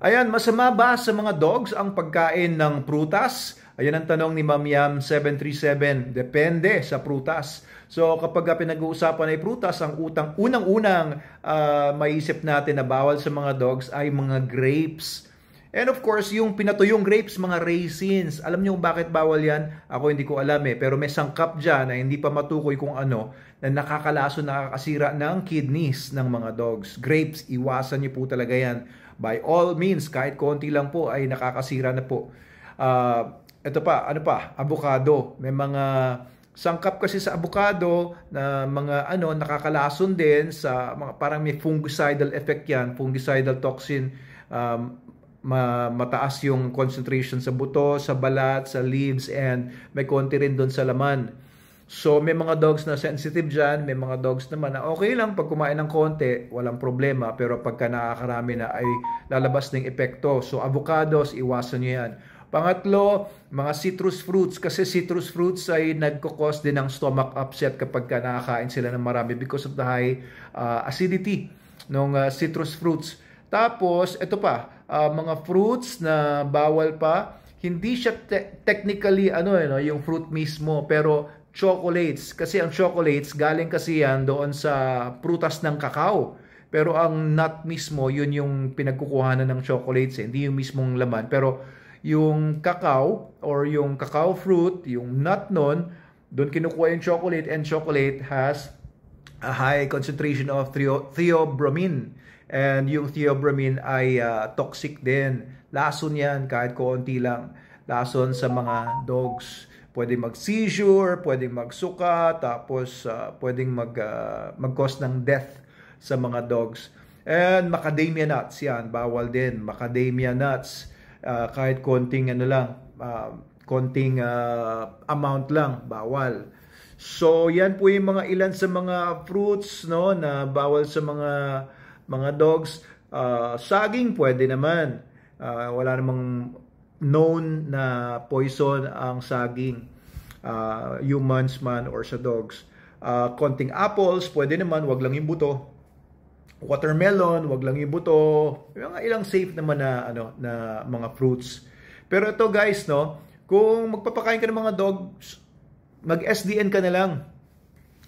Ayan, masama ba sa mga dogs ang pagkain ng prutas? Ayan ang tanong ni Ma'am Yam 737. Depende sa prutas. So kapag pinag-uusapan ay prutas, ang unang-unang maisip natin na bawal sa mga dogs ay mga grapes. And of course, yung pinatuyong grapes, mga raisins. Alam niyo kung bakit bawal yan? Ako hindi ko alam pero may sangkap dyan na hindi pa matukoy kung ano na nakakalaso, nakakasira ng kidneys ng mga dogs. Grapes, iwasan niyo po talaga yan. By all means, kahit konti lang po ay nakakasira na po. Ito pa, ano pa? Avocado. May mga sangkap kasi sa avocado na mga nakakalason din sa mga parang may fungicidal effect yan, fungicidal toxin. Mataas yung concentration sa buto, sa balat, sa leaves, and may konti rin doon sa laman. So may mga dogs na sensitive dyan, may mga dogs naman na okay lang pag kumain ng konti, walang problema, pero pagka nakakarami na ay lalabas ng epekto. So avocados, iwasan nyo yan. Pangatlo, mga citrus fruits, kasi citrus fruits ay nagkakos din ng stomach upset kapag nakakain sila ng marami because of the high acidity ng citrus fruits. Tapos, ito pa, mga fruits na bawal pa, hindi siya technically yung fruit mismo, pero chocolates. Kasi ang chocolates, galing kasi yan doon sa prutas ng kakao. Pero ang nut mismo, yun yung pinagkukuhanan ng chocolates, hindi yung mismong laman. Pero yung kakao or yung cacao fruit, yung nut nun, doon kinukuha yung chocolate, and chocolate has a high concentration of theobromine. And yung theobromine ay toxic din. Lason yan kahit konti lang. Lason sa mga dogs. Pwede mag-seizure, pwede magsuka, tapos pwedeng mag-cause ng death sa mga dogs. And macadamia nuts yan, bawal din. Macadamia nuts, kahit konting konting amount lang, bawal. So yan po yung mga ilan sa mga fruits na bawal sa mga dogs. Saging pwede naman. Wala namang known na poison ang saging. Humans man or sa dogs. Konting apples pwede naman, wag lang yung buto. Watermelon, wag lang yung buto. Yung ilang safe naman na mga fruits. Pero ito guys, kung magpapakain ka ng mga dogs, mag-SDN ka na lang.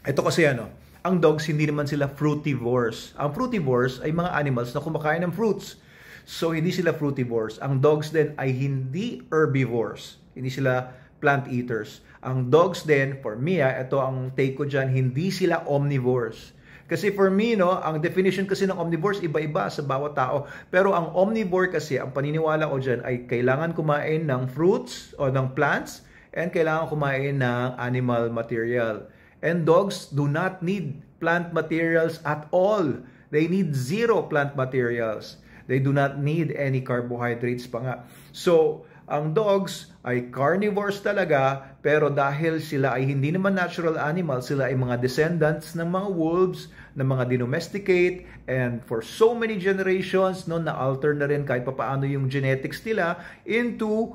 Ito kasi ang dogs, hindi naman sila frutivores. Ang frutivores ay mga animals na kumakain ng fruits. So, hindi sila frutivores. Ang dogs din ay hindi herbivores. Hindi sila plant eaters. Ang dogs din, for me, ito ang take ko dyan, hindi sila omnivores. Kasi for me, ang definition kasi ng omnivores, iba-iba sa bawat tao. Pero ang omnivore kasi, ang paniniwala ko dyan ay kailangan kumain ng fruits o ng plants and kailangan kumain ng animal material. And dogs do not need plant materials at all. They need zero plant materials. They do not need any carbohydrates pa nga. So, ang dogs ay carnivores talaga, pero dahil sila ay hindi naman natural animals, sila ay mga descendants ng mga wolves, ng mga dinomesticate, and for so many generations, na-alter na rin kahit papaano yung genetics nila into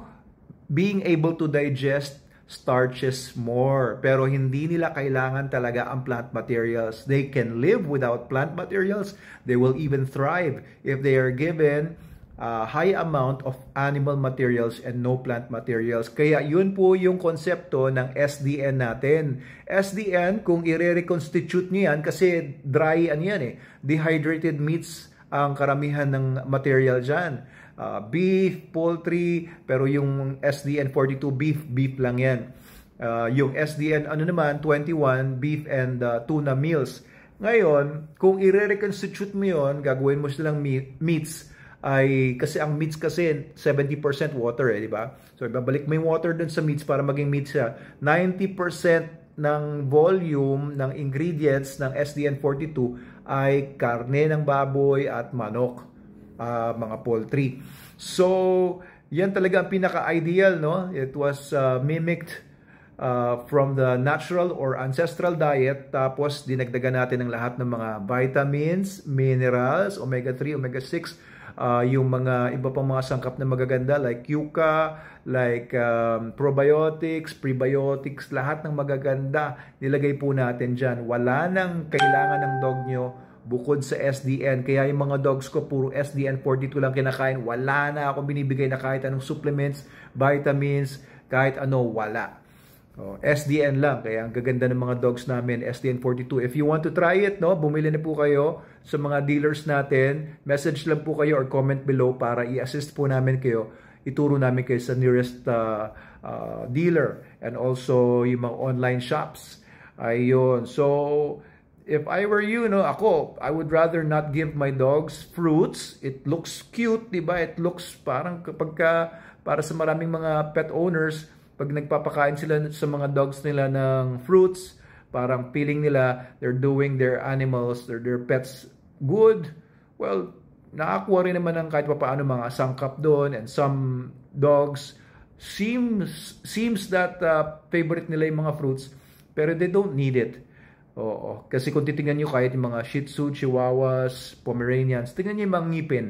being able to digest starches more. Pero hindi nila kailangan talaga ang plant materials. They can live without plant materials. They will even thrive if they are given a high amount of animal materials and no plant materials. Kaya yun po yung konsepto ng SDN natin. SDN, kung i-reconstitute nyo yan, kasi dry dehydrated meats ang karamihan ng material dyan. Beef, poultry, pero yung SDN 42 beef lang yan. Yung SDN 21 beef and tuna meals. Ngayon, kung i-reconstitute mo yun, gagawin mo silang meats, ay kasi ang meats kasi 70% water di ba? So ibabalik mo yung water dun sa meats para maging meats siya. 90% ng volume ng ingredients ng SDN 42 ay karne ng baboy at manok. Mga poultry. So, yan talaga ang pinaka-ideal, It was mimicked from the natural or ancestral diet, tapos dinagdagan natin ng lahat ng mga vitamins, minerals, omega-3, omega-6, yung mga iba pang mga sangkap na magaganda like yucca, like probiotics, prebiotics, lahat ng magaganda nilagay po natin dyan. Wala nang kailangan ng dog nyo bukod sa SDN. Kaya yung mga dogs ko, puro SDN 42 lang kinakain. Wala na akong binibigay na kahit anong supplements, vitamins, kahit ano, wala. SDN lang. Kaya ang gaganda ng mga dogs namin, SDN 42. If you want to try it, no, bumili na po kayo sa mga dealers natin. Message lang po kayo or comment below para i-assist po namin kayo. Ituro namin kayo sa nearest dealer and also yung mga online shops. Ayun. So, if I were you, no, ako, I would rather not give my dogs fruits. It looks cute, di ba? It looks parang para sa maraming mga pet owners, pag nagpapakain sila sa mga dogs nila ng fruits, parang feeling nila they're doing their animals, their pets good. Well, nakakuha rin naman ng kahit paano mga sangkap doon, and some dogs seems that favorite nila yung mga fruits, pero they don't need it. Oo. Kasi kung titingnan nyo kahit yung mga Shih Tzu, Chihuahuas, Pomeranians, tingnan nyo yung mga ngipin.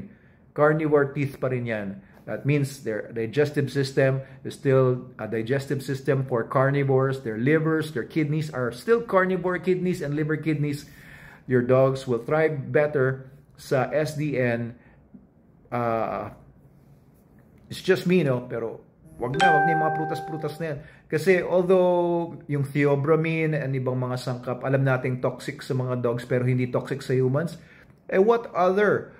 Carnivore teeth pa rin yan. That means their digestive system is still a digestive system for carnivores. Their livers, their kidneys are still carnivore kidneys and liver kidneys. Your dogs will thrive better sa SDN. It's just me, no? Pero wag na yung mga prutas-prutas na yan. Kasi although yung theobromine and ibang mga sangkap, alam nating toxic sa mga dogs pero hindi toxic sa humans, what other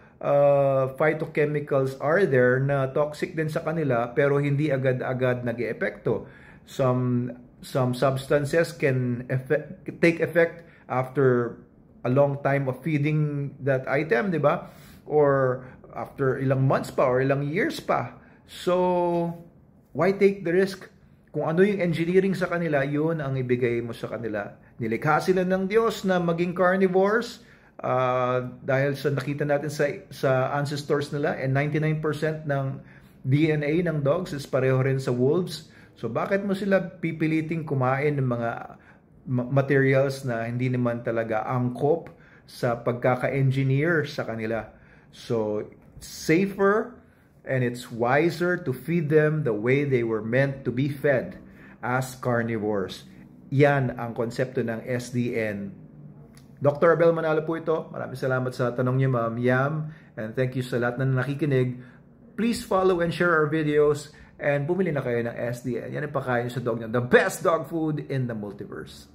phytochemicals are there na toxic din sa kanila pero hindi agad-agad nag-eepekto? Some substances can take effect after a long time of feeding that item, di ba? Or after ilang months pa or ilang years pa. So, why take the risk? Kung ano yung engineering sa kanila, yun ang ibigay mo sa kanila. Nilikha sila ng Diyos na maging carnivores dahil sa nakita natin sa ancestors nila, and 99% ng DNA ng dogs is pareho rin sa wolves. So bakit mo sila pipiliting kumain ng mga materials na hindi naman talaga angkop sa pagkaka-engineer sa kanila? So safer and it's wiser to feed them the way they were meant to be fed as carnivores. Yan ang konsepto ng SDN. Dr. Abel Manalo po ito. Maraming salamat sa tanong niyo, Ma'am Yam. And thank you sa lahat na nakikinig. Please follow and share our videos. And bumili na kayo ng SDN. Yan ang pakain sa dog niyo. The best dog food in the multiverse.